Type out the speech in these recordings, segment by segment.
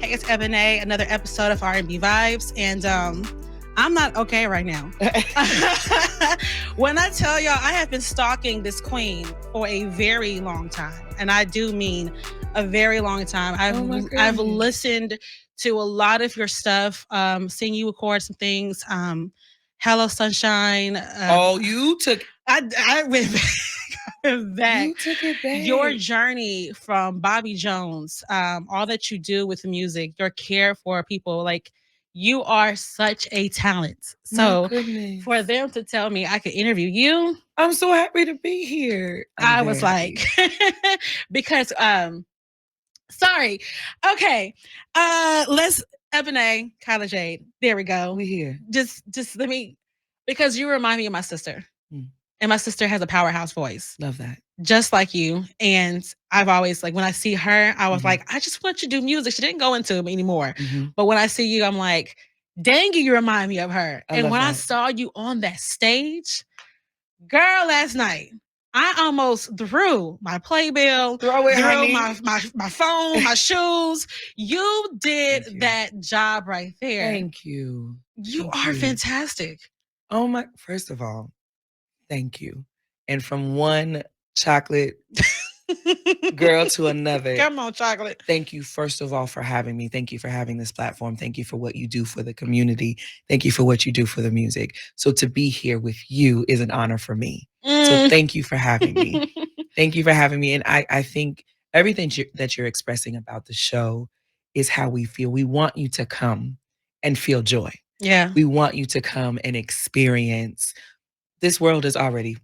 Hey, it's Ebony, another episode of R&B Vibes, and I'm not okay right now. When I tell y'all, I have been stalking this queen for a very long time, and I do mean a very long time. I've listened to a lot of your stuff, seen you record some things. Hello, Sunshine. You took I went back. you took it back. Your journey from Bobby Jones, all that you do with music, your care for people, like you are such a talent. So for them to tell me I could interview you, I'm so happy to be here. I was like, because sorry. Okay. Let's Ebony, Kylah Jade. There we go. We here. Just let me, because you remind me of my sister. Mm. And my sister has a powerhouse voice. Love that. Just like you. And I've always, like, when I see her, I was like, I just want you to do music. She didn't go into me anymore. But when I see you, I'm like, dang, you remind me of her. And when I saw you on that stage, girl, last night, I almost threw my playbill, threw my phone, my shoes. You did that job right there. Thank you. You are fantastic. Oh my, first of all, thank you. And from one chocolate girl to another. Come on, chocolate. Thank you, first of all, for having me. Thank you for having this platform. Thank you for what you do for the community. Thank you for what you do for the music. So to be here with you is an honor for me. So thank you for having me. Thank you for having me. And I think everything that you're expressing about the show is how we feel. We want you to come and feel joy. Yeah. We want you to come and experience. This world is already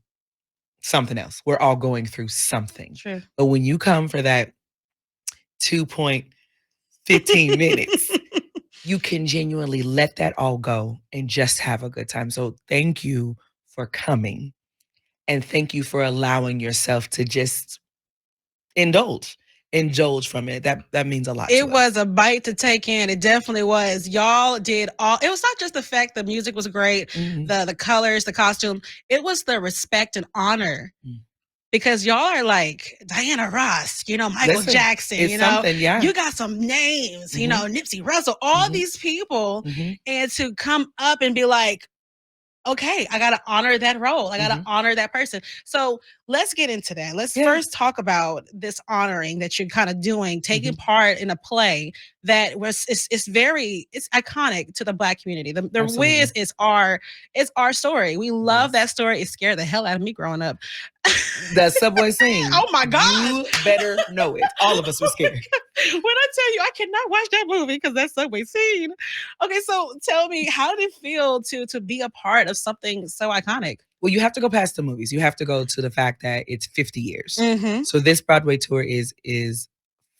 something else. We're all going through something. True. But when you come for that 2.15 minutes, you can genuinely let that all go and just have a good time. So thank you for coming. And thank you for allowing yourself to just indulge from it. That means a lot. It was a bite to take in. It definitely was. Y'all did all. It was not just the fact the music was great, the colors, the costume. It was the respect and honor. Because y'all are like Diana Ross, Michael Jackson, you got some names, Nipsey Russell, all these people, and to come up and be like, okay, I got to honor that role. I got to honor that person. So let's get into that. Let's first talk about this honoring that you're kind of doing, taking part in a play that was, it's iconic to the Black community. The Wiz is our story. We love that story. It scared the hell out of me growing up. The subway scene. Oh my God. You better know it. All of us were scared. When I tell you, I cannot watch that movie because that subway scene. Okay, so tell me, how did it feel to be a part of something so iconic? Well, you have to go past the movies. You have to go to the fact that it's 50 years. So this Broadway tour is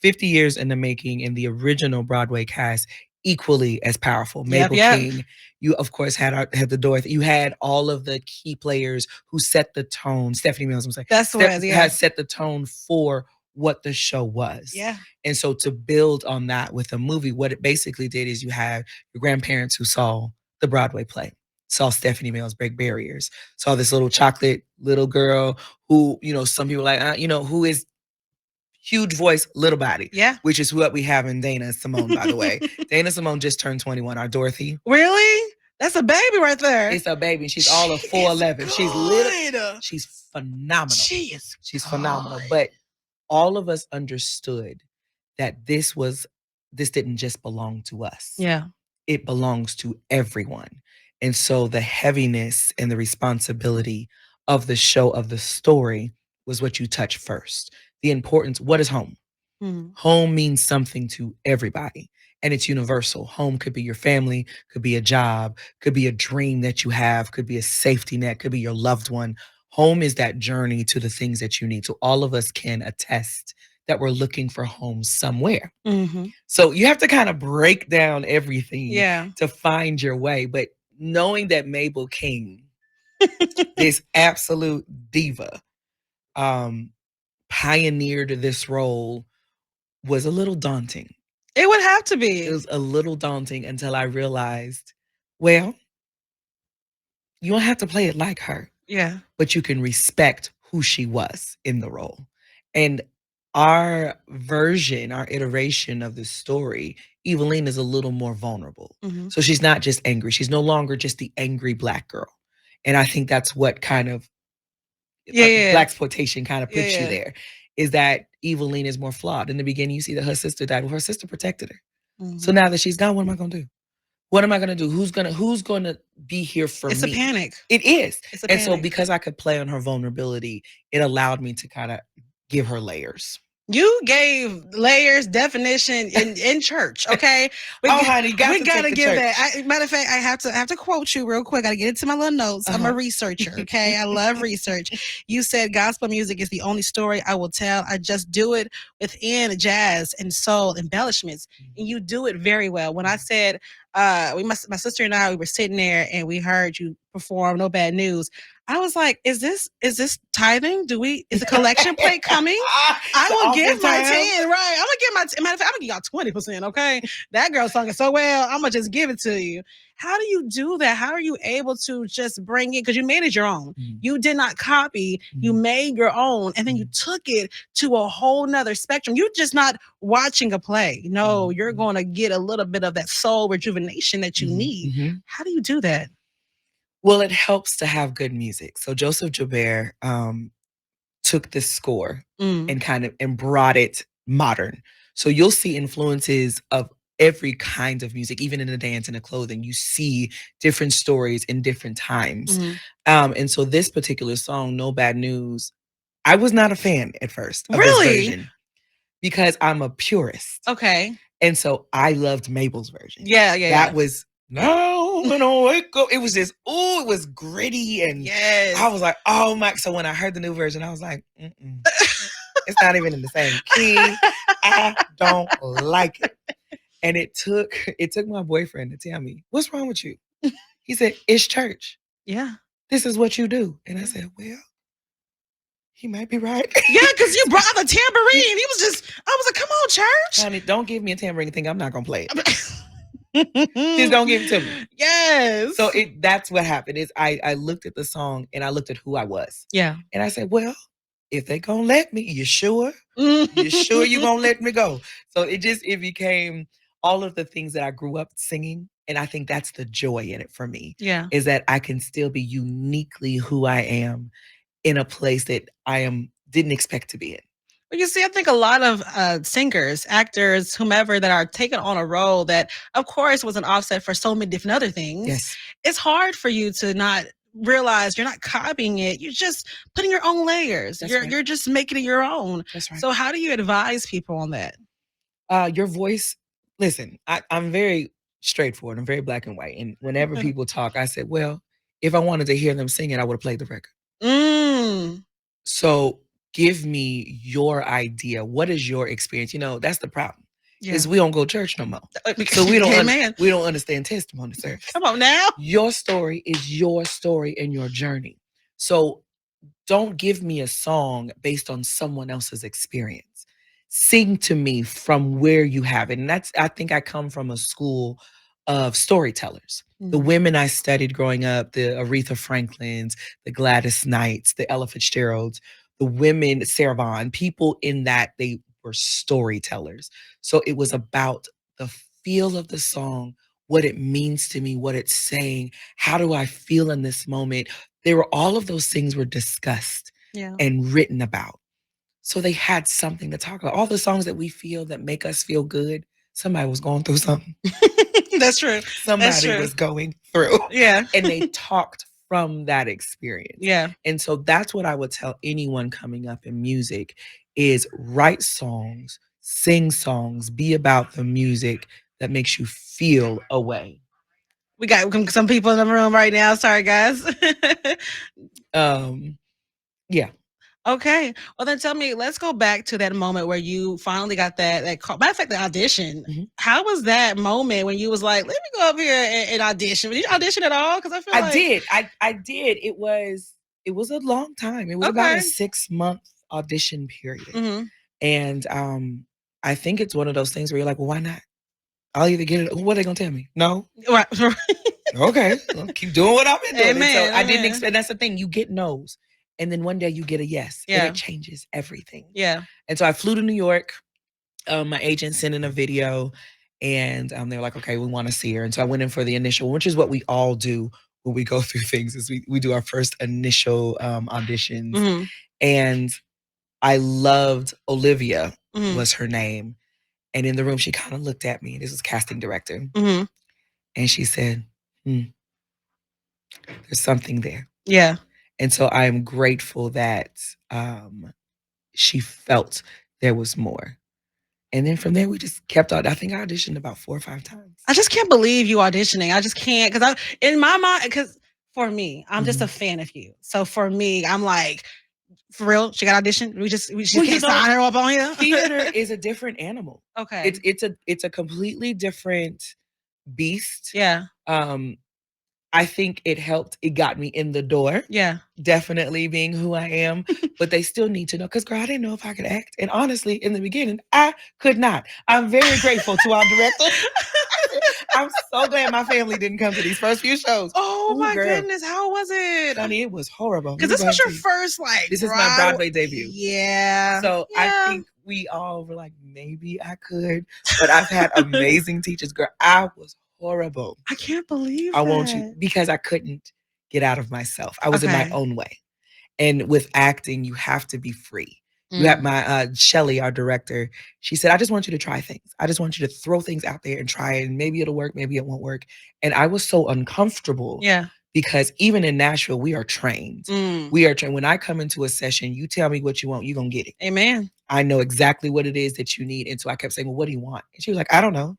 50 years in the making, and the original Broadway cast equally as powerful. Mabel King, you of course had the Dorothy. You had all of the key players who set the tone. Stephanie Mills was like, has set the tone for what the show was. Yeah. And so to build on that with a movie, what it basically did is you have your grandparents who saw the Broadway play, saw Stephanie Mills break barriers, saw this little chocolate little girl who, some people like, who is huge voice, little body. Yeah. Which is what we have in Dana Simone, by the way. Dana Simone just turned 21, our Dorothy. Really? That's a baby right there. It's a baby. She's all of 4'11". She's little. She's phenomenal. She's phenomenal. But all of us understood that this didn't just belong to us. Yeah. It belongs to everyone. And so the heaviness and the responsibility of the show, of the story, was what you touch first. The importance, what is home? Home means something to everybody, and it's universal. Home could be your family, could be a job, could be a dream that you have, could be a safety net, could be your loved one. Home is that journey to the things that you need. So all of us can attest that we're looking for home somewhere. So you have to kind of break down everything to find your way. But knowing that Mabel King, this absolute diva, pioneered this role was a little daunting. It would have to be. It was a little daunting until I realized, well, you don't have to play it like her. Yeah. But you can respect who she was in the role. And our version, our iteration of the story, Eveline is a little more vulnerable. So she's not just angry. She's no longer just the angry Black girl. And I think that's what kind of Blaxploitation kind of puts you there, is that Eveline is more flawed. In the beginning, you see that her sister died. Well, her sister protected her. So now that she's gone, what am I going to do? What am I going to do? Who's gonna be here for me? It's a panic. It is. It's a and panic. So because I could play on her vulnerability, it allowed me to kind of give her layers. You gave layers, definition in church, okay? Honey, we gotta give that. Matter of fact, I have to quote you real quick. I gotta get into my little notes. I'm a researcher, okay? I love research. You said gospel music is the only story I will tell. I just do it within jazz and soul embellishments, and you do it very well. When I said my sister and I, we were sitting there and we heard you perform No Bad News, I was like, is this tithing? Is a collection plate coming? I will give my 10, right? I'm gonna give my matter of fact, I'm gonna give y'all 20%, okay? That girl sung it so well, I'm gonna just give it to you. How do you do that? How are you able to just bring it? Because you made it your own. You did not copy, you made your own, and then you took it to a whole nother spectrum. You're just not watching a play. No, you're gonna get a little bit of that soul rejuvenation that you need. How do you do that? Well, it helps to have good music. So Joseph Joubert took this score and brought it modern. So you'll see influences of every kind of music, even in the dance and the clothing. You see different stories in different times. And so this particular song, No Bad News, I was not a fan at first of this version because I'm a purist. Okay. And so I loved Mabel's version. Yeah. That was, no, I'm gonna wake up. It was just, it was gritty. And I was like, oh my. So when I heard the new version, I was like, it's not even in the same key. I don't like it. And it took my boyfriend to tell me, what's wrong with you? He said, it's church. Yeah. This is what you do. And I said, well, he might be right. Yeah, because you brought the tambourine. I was like, come on, church. Honey, don't give me a tambourine thing. I'm not going to play it. Just don't give it to me. Yes. So that's what happened is I looked at the song and I looked at who I was. Yeah. And I said, well, if they gonna let me, you sure? You sure you gonna let me go? So it became all of the things that I grew up singing. And I think that's the joy in it for me. Yeah. Is that I can still be uniquely who I am in a place that didn't expect to be in. Well, you see, I think a lot of singers, actors, whomever that are taking on a role that, of course, was an offset for so many different other things. Yes. It's hard for you to not realize you're not copying it. You're just putting your own layers. You're just making it your own. That's right. So how do you advise people on that? Your voice, listen, I'm very straightforward. I'm very black and white. And whenever people talk, I said, well, if I wanted to hear them sing it, I would have played the record. So give me your idea. What is your experience? That's the problem. Is we don't go to church no more. So we don't understand testimony service. Come on now. Your story is your story and your journey. So don't give me a song based on someone else's experience. Sing to me from where you have it. And I think I come from a school of storytellers. The women I studied growing up, the Aretha Franklins, the Gladys Knights, the Ella Fitzgeralds, the women, Sarah Vaughan, people in that they were storytellers. So it was about the feel of the song, what it means to me, what it's saying, how do I feel in this moment? All of those things were discussed and written about. So they had something to talk about. All the songs that we feel that make us feel good, somebody was going through something. That's true. Somebody was going through. Yeah. And they talked from that experience. Yeah. And so that's what I would tell anyone coming up in music is write songs, sing songs, be about the music that makes you feel a way. We got some people in the room right now. Sorry, guys. Yeah. Okay. Well, then tell me, let's go back to that moment where you finally got that call. Matter of fact, the audition. How was that moment when you was like, let me go up here and audition? Did you audition at all? Because I did. I did. It was a long time. It was about a 6-month audition period. And I think it's one of those things where you're like, well, why not? I'll either get it. What are they going to tell me? No. Right. Okay. Well, keep doing what I've been doing. Amen. So I didn't expect. That's the thing. You get no's. and then one day you get a yes, and Yeah. it changes everything. Yeah. And so I flew to New York. My agent sent in a video, and they were like, okay, we want to see her. And so I went in for the initial, which is what we all do when we go through things, is we do our first initial auditions. Mhm. And I loved Olivia Mhm. was her name. And in the room, she kind of looked at me. This was casting director. Mhm. And she said, there's something there. Yeah. And so I am grateful that she felt there was more. And then from there, we just kept on. I think I auditioned about 4 or 5 times. I just can't believe you auditioning. I just can't, because in my mind, because for me, I'm just a fan of you. So for me, I'm like, for real, she got auditioned. We just can't sign her up on here. Theater is a different animal. Okay. It's a completely different beast. Yeah. I think it helped. It got me in the door. Yeah. Definitely being who I am. But they still need to know, because girl, I didn't know if I could act. And honestly, in the beginning, I could not. I'm very grateful to our director. I'm so glad my family didn't come to these first few shows. Oh my goodness, how was it? Honey, it was horrible. Because this was your first, like, this is my Broadway debut. Yeah. So yeah. I think we all were like, maybe I could. But I've had amazing teachers. Girl, I was horrible. I can't believe I want you, because I couldn't get out of myself. I was in my own way. And with acting, you have to be free. You have my Shelly, our director. She said, I just want you to try things. I just want you to throw things out there and try it. And maybe it'll work, maybe it won't work. And I was so uncomfortable. Yeah. Because even in Nashville, we are trained. We are trained. When I come into a session, you tell me what you want, you're going to get it. Amen. I know exactly what it is that you need. And so I kept saying, well, what do you want? And she was like, I don't know.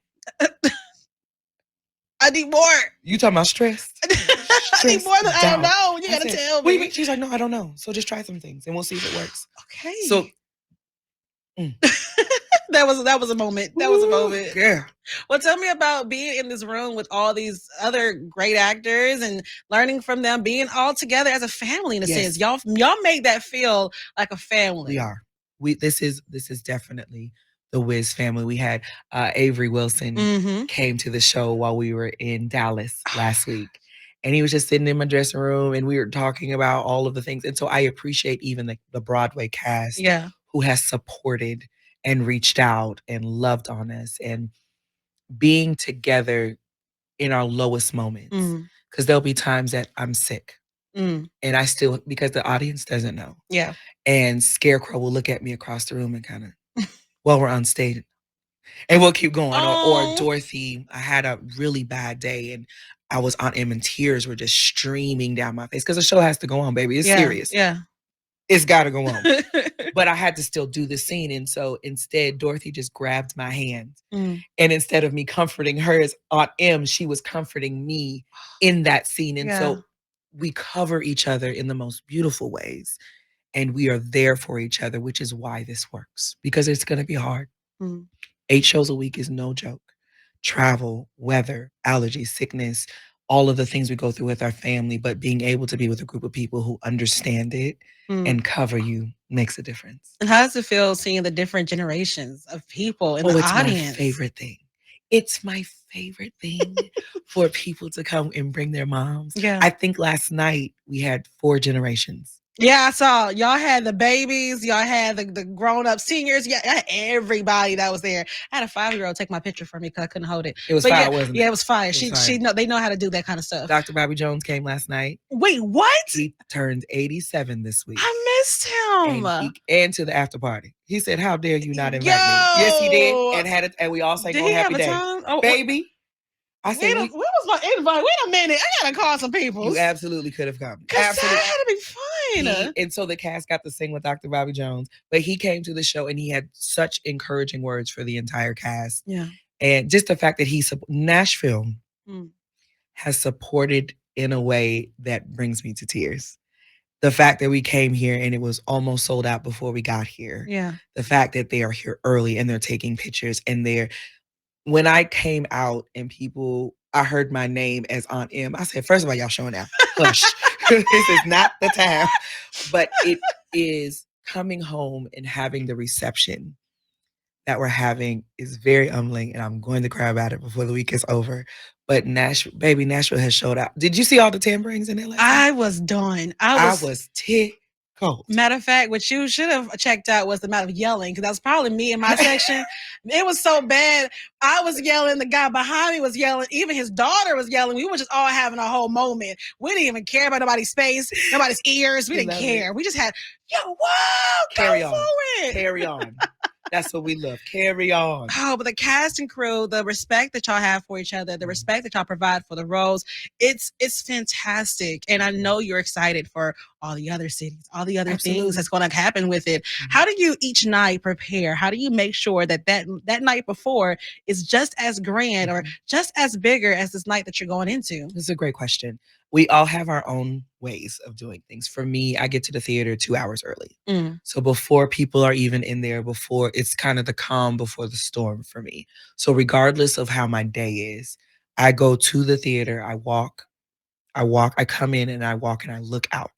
I need more. You talking about stress? I need more than I don't know. You got to tell me. She's like, no, I don't know. So just try some things and we'll see if it works. Okay. So that was a moment. That was a moment. Yeah. Well, tell me about being in this room with all these other great actors and learning from them, being all together as a family in a sense. Y'all make that feel like a family. We are. This is definitely the Wiz family. We had Avery Wilson came to the show while we were in Dallas last week. And he was just sitting in my dressing room and we were talking about all of the things. And so I appreciate even the Broadway cast who has supported and reached out and loved on us, and being together in our lowest moments. Because there'll be times that I'm sick and I still, because the audience doesn't know. Yeah. And Scarecrow will look at me across the room and kind of, while we're on stage, and we'll keep going. Or Dorothy, I had a really bad day and I was on M and tears were just streaming down my face, because the show has to go on, baby. It's serious. Yeah. It's got to go on. But I had to still do the scene. And so instead, Dorothy just grabbed my hand. And instead of me comforting her as Aunt M, she was comforting me in that scene. And so we cover each other in the most beautiful ways. And we are there for each other, which is why this works, because it's going to be hard. 8 shows a week is no joke. Travel, weather, allergies, sickness, all of the things we go through with our family, but being able to be with a group of people who understand it and cover you makes a difference. And how does it feel seeing the different generations of people in the audience? It's my favorite thing. It's my favorite thing for people to come and bring their moms. Yeah. I think last night we had 4 generations. Yeah, I saw y'all had the babies, y'all had the grown-up seniors, yeah, everybody that was there. I had a 5-year-old take my picture for me because I couldn't hold it. It was fire, wasn't it? Yeah, it was fire. They know how to do that kind of stuff. Dr. Bobby Jones came last night. Wait, what? He turned 87 this week. I missed him. And to the after party. He said, "How dare you not invite me?" Yes, he did. And had it, and we all sang on Happy Day. Oh, baby. I said, where was my invite? Wait a minute. I gotta call some people. You absolutely could have come. Absolutely. That had to be fun. And so the cast got to sing with Dr. Bobby Jones. But he came to the show and he had such encouraging words for the entire cast. Yeah. And just the fact that Nashville has supported in a way that brings me to tears. The fact that we came here and it was almost sold out before we got here. Yeah. The fact that they are here early and they're taking pictures and when I came out and I heard my name as Aunt M, I said, first of all, y'all showing out. Hush. This is not the time. But it is coming home and having the reception that we're having is very humbling, and I'm going to cry about it before the week is over. But Nashville has showed out. Did you see all the tambourines in LA? I was done. I was tickled. Cold. Matter of fact, what you should have checked out was the amount of yelling, because that was probably me in my section. It was so bad. I was yelling. The guy behind me was yelling. Even his daughter was yelling. We were just all having a whole moment. We didn't even care about nobody's space, nobody's ears. We didn't care. We just had, yo, whoa, carry go on. forward. Carry on. That's what we love. Carry on. Oh, but the cast and crew, the respect that y'all have for each other, the respect that y'all provide for the roles, it's fantastic. And I know you're excited for all the other cities, all the other things that's going to happen with it. How do you each night prepare? How do you make sure that night before is just as grand or just as bigger as this night that you're going into? This is a great question. We all have our own ways of doing things. For me, I get to the theater 2 hours early. So before people are even in there, before it's kind of the calm before the storm for me. So regardless of how my day is, I go to the theater, I come in and I walk and I look out.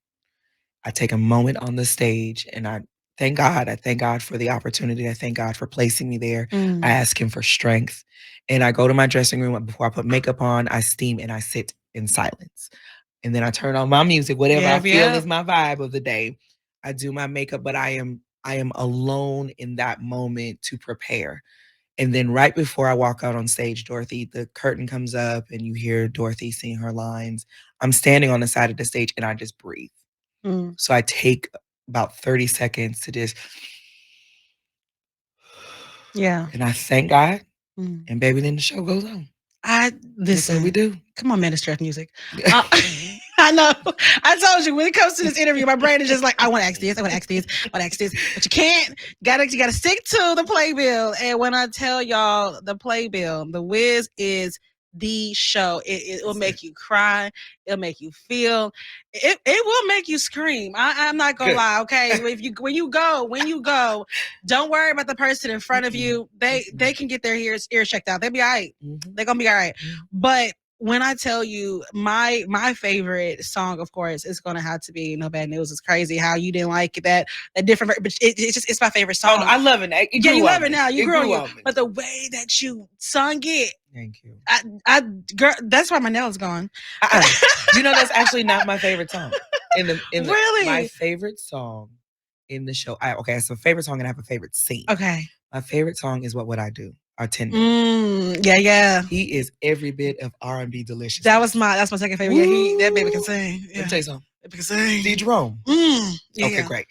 I take a moment on the stage and I thank God. I thank God for the opportunity. I thank God for placing me there. I ask him for strength. And I go to my dressing room before I put makeup on, I steam and I sit in silence. And then I turn on my music, whatever I feel is my vibe of the day. I do my makeup, but I am alone in that moment to prepare. And then right before I walk out on stage, Dorothy, the curtain comes up and you hear Dorothy sing her lines. I'm standing on the side of the stage and I just breathe. So I take about 30 seconds to just, and I thank God. And baby, then the show goes on. Listen. That's what we do. Come on, man, it's stress music. I know. I told you when it comes to this interview, my brain is just like, I want to ask this, I want to ask this, I want to ask this, but you can't. You gotta stick to the playbill. And when I tell y'all the playbill, The Wiz is the show. It will make you cry. It'll make you feel. It will make you scream. I'm not gonna lie. Okay, when you go, don't worry about the person in front of you. They can get their ears checked out. They'll be all right. They're gonna be all right. But when I tell you my favorite song, of course, is gonna have to be "No Bad News." It's crazy how you didn't like that different, but it's my favorite song. Oh, I love it. Yeah, you love it now. You grew on you, but the way that you sung it, thank you. Girl, that's why my nail's gone. You know, that's actually not my favorite song. Really? My favorite song in the show. Okay, it's a favorite song and I have a favorite scene. Okay. My favorite song is "What Would I Do?" Our Tender. Yeah. He is every bit of R&B delicious. That's my second favorite. Yeah, that baby can sing. Let me tell you something. That baby can sing. D. Jerome. Okay, great.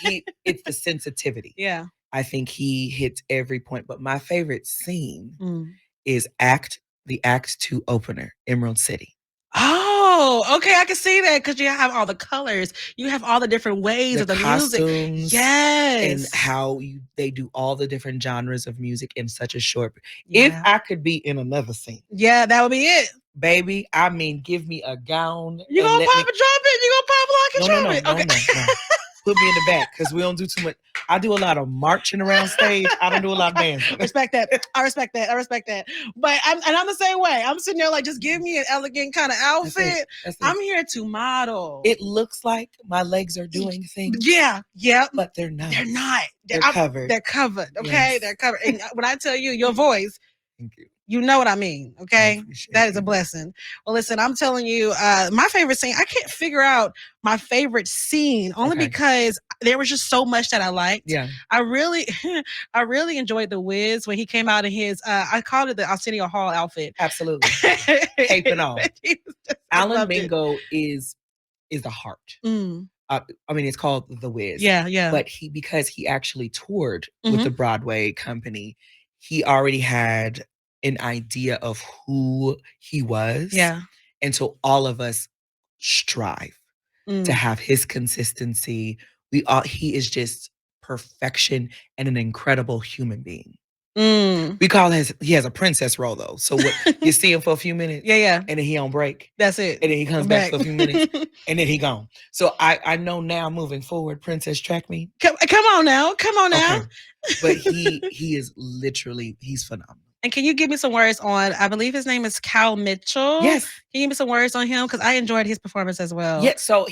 He it's the sensitivity. Yeah. I think he hits every point. But my favorite scene is the Act 2 opener, Emerald City. Oh, okay. I can see that because you have all the colors. You have all the different ways of the costumes, music. Yes. And how they do all the different genres of music in such a short. Yeah. If I could be in another scene. Yeah, that would be it. Baby, I mean, give me a gown. You gonna pop a trumpet? You gonna pop lock and trumpet? No, okay. Put me in the back because we don't do too much. I do a lot of marching around stage. I don't do a lot of dancing. Respect that. I respect that. But I'm the same way. I'm sitting there like, just give me an elegant kind of outfit. That's it. I'm here to model. It looks like my legs are doing things. Yeah. But they're not. They're covered. They're covered. Okay. Yes. They're covered. And when I tell you your voice, thank you. You know what I mean, okay? That is a blessing. Well, listen, I'm telling you, my favorite scene, I can't figure out my favorite scene only because there was just so much that I liked. Yeah. I really enjoyed The Wiz when he came out in his, I called it the Arsenio Hall outfit. Absolutely. Cape and all. Alan Mingo is the heart. I mean, it's called The Wiz. Yeah. But because he actually toured with the Broadway company, he already had an idea of who he was. Yeah. And so all of us strive to have his consistency. He is just perfection and an incredible human being. We call he has a princess role though. So you see him for a few minutes. Yeah. And then he on break. That's it. And then he comes back for a few minutes. And then he gone. So I know now moving forward, Princess track me. Come on now. Okay. But he is literally, he's phenomenal. And can you give me some words on, I believe his name is Cal Mitchell. Yes. Can you give me some words on him? Because I enjoyed his performance as well. Yeah, so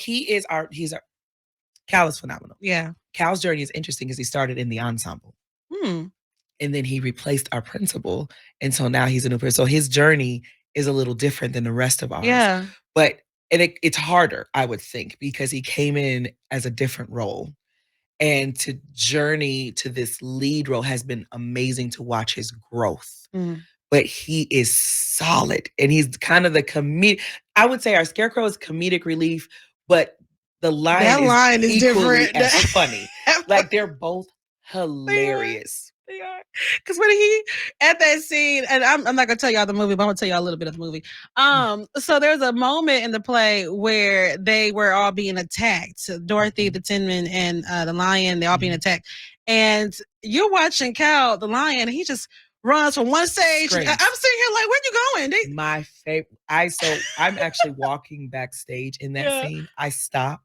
Cal is phenomenal. Yeah. Cal's journey is interesting because he started in the ensemble. And then he replaced our principal. And so now he's a new person. So his journey is a little different than the rest of ours. Yeah. But and it's harder, I would think, because he came in as a different role. And to journey to this lead role has been amazing to watch his growth. But he is solid, and he's kind of the comedic. I would say our Scarecrow is comedic relief, but the Lion is equally different. as funny. Like, they're both hilarious. They are. Because when he at that scene, and I'm not gonna tell y'all the movie, but I'm gonna tell y'all a little bit of the movie. So there's a moment in the play where they were all being attacked. So Dorothy, the Tin Man, and the Lion, they're all being attacked. And you're watching Cal, the Lion, he just runs from one stage. I'm sitting here like, where you going? My favorite. I'm actually walking backstage in that scene. I stop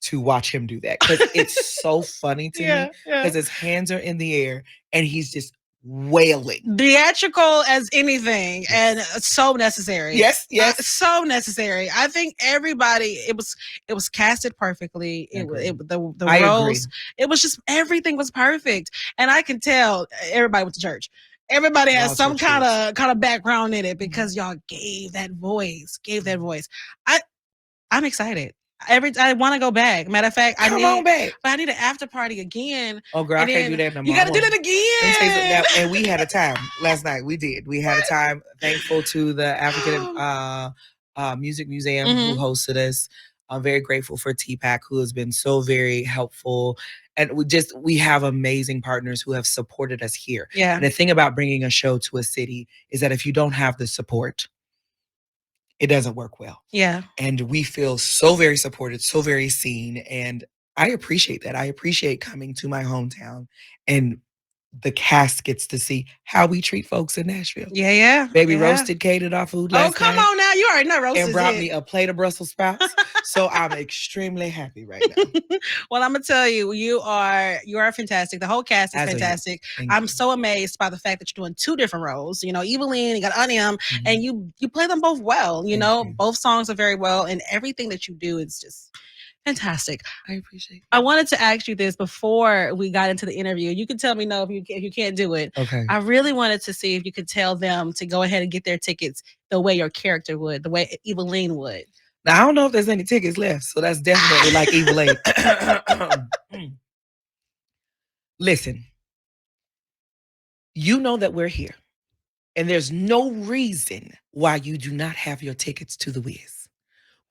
to watch him do that because it's so funny to me because his hands are in the air and he's just wailing. Theatrical as anything, and so necessary. Yes. So necessary. I think everybody, it was casted perfectly. The roles, it was just, everything was perfect. And I can tell everybody went to church. Everybody has some kind of background in it because y'all gave that voice. I'm excited. I want to go back. Matter of fact, Come on back. But I need an after party again. Oh, girl, I can't do that no more. You got to do that again. And we had a time last night. We did. We had a time. Thankful to the African Music Museum who hosted us. I'm very grateful for TPAC, who has been so very helpful. And we have amazing partners who have supported us here. Yeah. And the thing about bringing a show to a city is that if you don't have the support, it doesn't work well. Yeah. And we feel so very supported, so very seen. And I appreciate that. I appreciate coming to my hometown, and the cast gets to see how we treat folks in Nashville. Yeah. Baby roasted catered our food last night. Oh, come on now. You already know roasted. And brought me a plate of Brussels sprouts. So I'm extremely happy right now. Well, I'm going to tell you, you are fantastic. The whole cast is fantastic. I'm so amazed by the fact that you're doing two different roles. You know, Evelyn, you got Onium, and you play them both well. You know, both songs are very well, and everything that you do is just fantastic. I appreciate it. I wanted to ask you this before we got into the interview. You can tell me no if you can't do it. Okay. I really wanted to see if you could tell them to go ahead and get their tickets the way your character would, the way Evelyn would. Now, I don't know if there's any tickets left, so that's definitely like Evelyn. Listen, you know that we're here, and there's no reason why you do not have your tickets to the Wiz.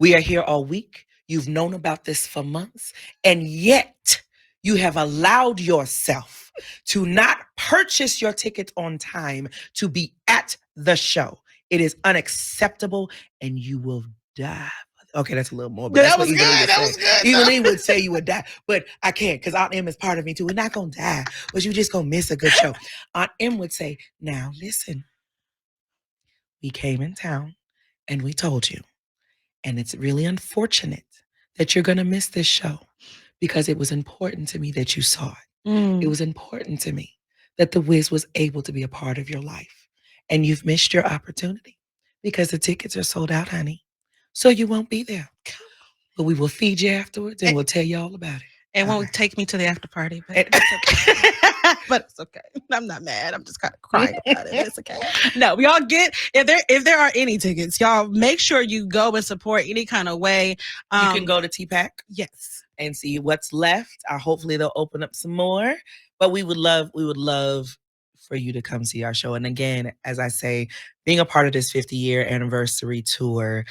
We are here all week. You've known about this for months, and yet you have allowed yourself to not purchase your tickets on time to be at the show. It is unacceptable, and you will die. Okay, that's a little more. But that was good. That was good. Evelyn would say you would die, but I can't because Aunt M is part of me too. We're not going to die, but you just going to miss a good show. Aunt M would say, now listen, we came in town and we told you, and it's really unfortunate that you're going to miss this show because it was important to me that you saw it. It was important to me that the Wiz was able to be a part of your life, and you've missed your opportunity because the tickets are sold out, honey. So you won't be there. But we will feed you afterwards, and we'll tell you all about it. It won't take me to the after party, but it's okay. But it's okay. I'm not mad. I'm just kind of crying about it. It's okay. No, we all get, if there are any tickets, y'all make sure you go and support any kind of way. You can go to TPAC. Yes. And see what's left. Hopefully they'll open up some more. But we would love for you to come see our show. And again, as I say, being a part of this 50-year anniversary tour,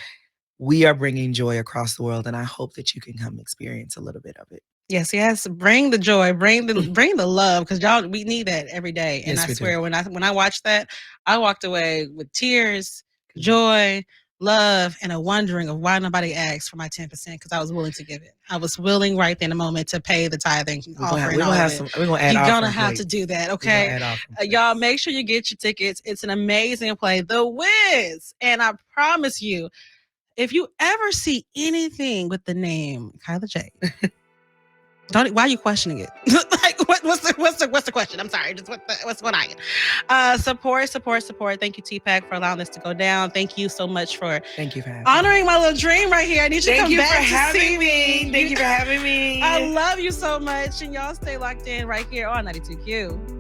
we are bringing joy across the world, and I hope that you can come experience a little bit of it. Yes. Bring the joy, bring the love, because y'all, we need that every day. And yes, I swear, when I watched that, I walked away with tears, joy, love, and a wondering of why nobody asked for my 10%, because I was willing to give it. I was willing right in the moment to pay the tithing offering. We're gonna add You're gonna have to do that, okay? Y'all make sure you get your tickets. It's an amazing play, The Wiz, and I promise you, if you ever see anything with the name Kylah Jade, why are you questioning it? Like, what's the question? I'm sorry. Just what's going on? Support. Thank you, TPAC, for allowing this to go down. Thank you so much for honoring my little dream right here. I need you to come back to see me. Thank you for having me. I love you so much, and y'all stay locked in right here on 92Q.